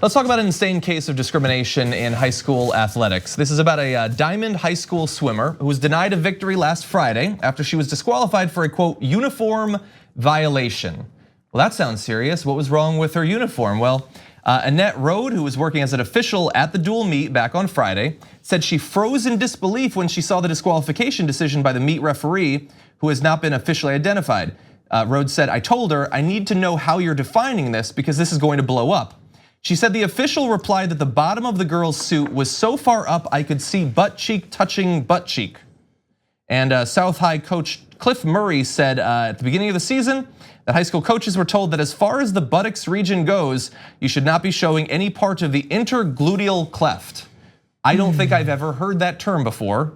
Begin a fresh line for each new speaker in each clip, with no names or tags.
Let's talk about an insane case of discrimination in high school athletics. This is about a Diamond High School swimmer who was denied a victory last Friday after she was disqualified for a quote uniform violation. Well, that sounds serious. What was wrong with her uniform? Well, Annette Rode, who was working as an official at the dual meet back on Friday, said she froze in disbelief when she saw the disqualification decision by the meet referee, who has not been officially identified. Rode said, "I told her, I need to know how you're defining this because this is going to blow up." She said the official replied that the bottom of the girl's suit was so far up I could see butt cheek touching butt cheek. And South High coach Cliff Murray said at the beginning of the season that high school coaches were told that as far as the buttocks region goes, you should not be showing any part of the intergluteal cleft. I don't think I've ever heard that term before.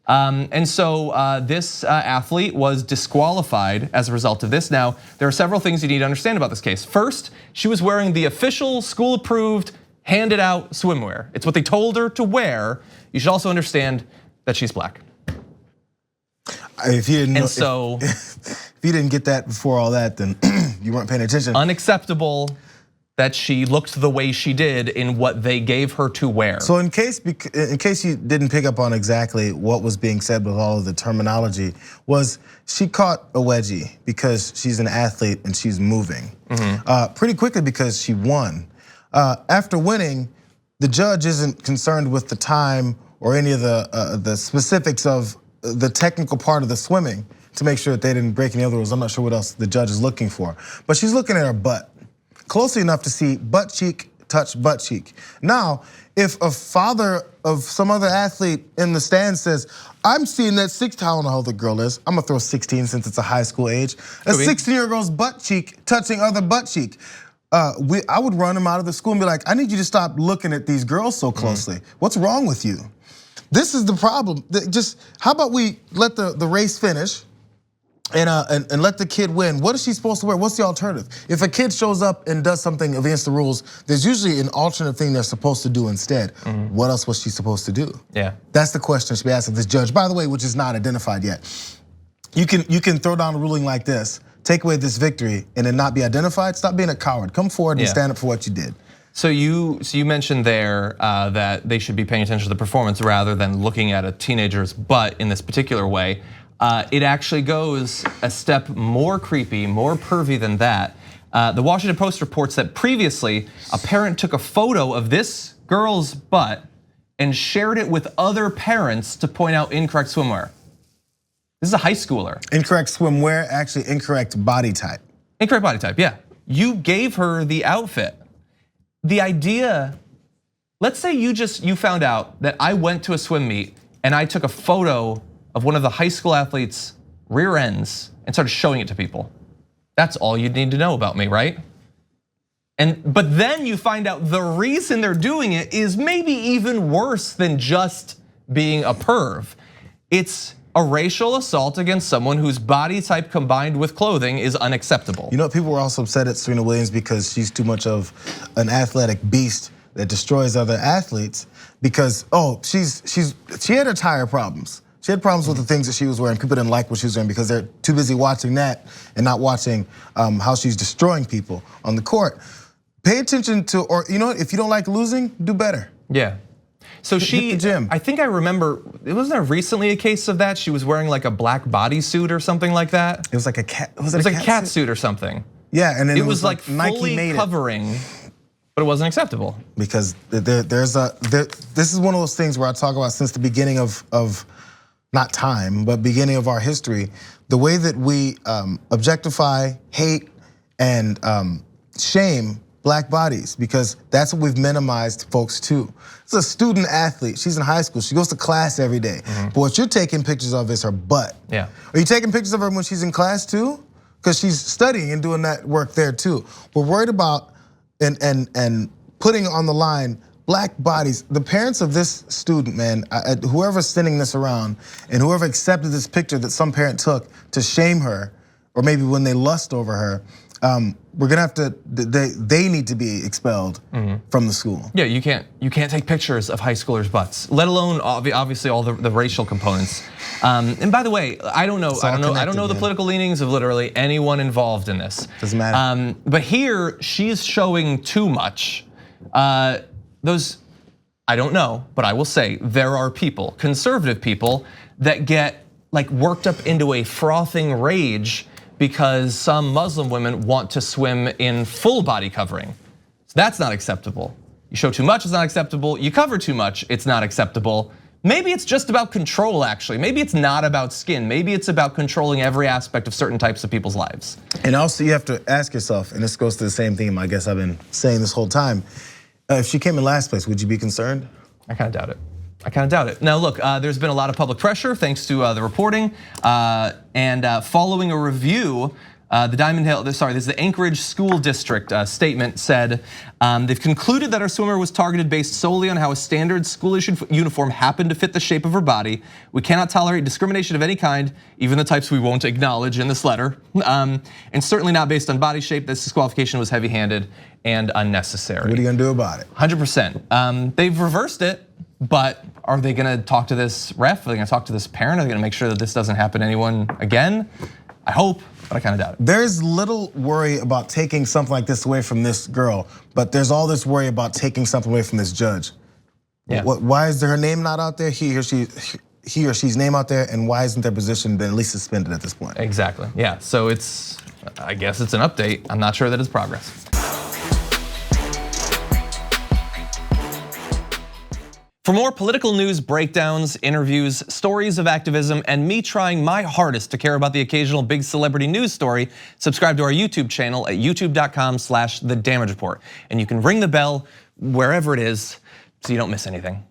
And so this athlete was disqualified as a result of this. Now, there are several things you need to understand about this case. First, she was wearing the official school-approved, handed out swimwear. It's what they told her to wear. You should also understand that she's black.
If you didn't get that before all that, then you weren't paying attention.
Unacceptable that she looked the way she did in what they gave her to wear.
So in case you didn't pick up on exactly what was being said with all of the terminology, was she caught a wedgie because she's an athlete and she's moving pretty quickly because she won. After winning, the judge isn't concerned with the time or any of the specifics of the technical part of the swimming to make sure that they didn't break any other rules. I'm not sure what else the judge is looking for, but she's looking at her butt. Closely enough to see butt cheek touch butt cheek. Now, if a father of some other athlete in the stand says, "I'm seeing that 16, I don't know how old the girl is. I'm gonna throw 16 since it's a high school age. A 16-year-old girl's butt cheek touching other butt cheek." I would run him out of the school and be like, "I need you to stop looking at these girls so closely. What's wrong with you?" This is the problem. Just how about we let the race finish? And let the kid win. What is she supposed to wear? What's the alternative? If a kid shows up and does something against the rules, there's usually an alternate thing they're supposed to do instead. What else was she supposed to do?
Yeah.
That's the question should be asked of this judge, by the way, which is not identified yet. You can throw down a ruling like this, take away this victory, and then not be identified. Stop being a coward. Come forward and stand up for what you did.
So you mentioned there that they should be paying attention to the performance rather than looking at a teenager's butt in this particular way. It actually goes a step more creepy, more pervy than that. The Washington Post reports that previously a parent took a photo of this girl's butt and shared it with other parents to point out incorrect swimwear. This is a high schooler.
Incorrect swimwear, actually incorrect body type.
Incorrect body type, yeah. You gave her the outfit. The idea, let's say you found out that I went to a swim meet and I took a photo of one of the high school athletes' rear ends and started showing it to people. That's all you'd need to know about me, right? But then you find out the reason they're doing it is maybe even worse than just being a perv. It's a racial assault against someone whose body type combined with clothing is unacceptable.
You know, people were also upset at Serena Williams because she's too much of an athletic beast that destroys other athletes because, she had her tire problems. She had problems with the things that she was wearing. People didn't like what she was wearing because they're too busy watching that and not watching how she's destroying people on the court. Pay attention to, or you know what, if you don't like losing, do better.
Yeah. So
hit the gym.
I think I remember, wasn't there recently a case of that? She was wearing like a black bodysuit or something like that.
It was like a cat,
it was like a cat suit or something.
Yeah, and then
it was like
Nike
fully
made
covering, but it wasn't acceptable.
Because this is one of those things where I talk about since the beginning of not time, but beginning of our history, the way that we objectify, hate, and shame black bodies, because that's what we've minimized folks to. It's a student athlete, she's in high school, she goes to class every day. But what you're taking pictures of is her butt.
Yeah.
Are you taking pictures of her when she's in class too? Because she's studying and doing that work there too. We're worried about and putting on the line black bodies. The parents of this student, man, whoever's sending this around and whoever accepted this picture that some parent took to shame her, or maybe when they lust over her, we're gonna have to, they need to be expelled from the school.
Yeah, you can't take pictures of high schoolers' butts, let alone obviously all the racial components. And by the way, I don't know the political leanings of literally anyone involved in this.
Doesn't matter.
But here, she's showing too much. Those, I don't know, but I will say there are people, conservative people, that get like worked up into a frothing rage because some Muslim women want to swim in full body covering. So that's not acceptable. You show too much, it's not acceptable. You cover too much, it's not acceptable. Maybe it's just about control, actually. Maybe it's not about skin. Maybe it's about controlling every aspect of certain types of people's lives.
And also you have to ask yourself, and this goes to the same theme I guess I've been saying this whole time. If she came in last place, would you be concerned?
I kind of doubt it. I kind of doubt it. Now look, there's been a lot of public pressure thanks to the reporting, and following a review, this is the Anchorage School District statement said, they've concluded that our swimmer was targeted based solely on how a standard school-issued uniform happened to fit the shape of her body. We cannot tolerate discrimination of any kind, even the types we won't acknowledge in this letter, and certainly not based on body shape. This disqualification was heavy-handed and unnecessary.
What are you gonna do about it?
100%. They've reversed it, but are they gonna talk to this ref? Are they gonna talk to this parent? Are they gonna make sure that this doesn't happen to anyone again? I hope, but I kind of doubt it.
There's little worry about taking something like this away from this girl, but there's all this worry about taking something away from this judge.
Yeah.
Why is her name not out there? He or she's name out there, and why isn't their position been at least suspended at this point?
Exactly, yeah, so I guess it's an update. I'm not sure that it's progress. For more political news, breakdowns, interviews, stories of activism, and me trying my hardest to care about the occasional big celebrity news story, subscribe to our YouTube channel at youtube.com/The Damage Report. And you can ring the bell wherever it is so you don't miss anything.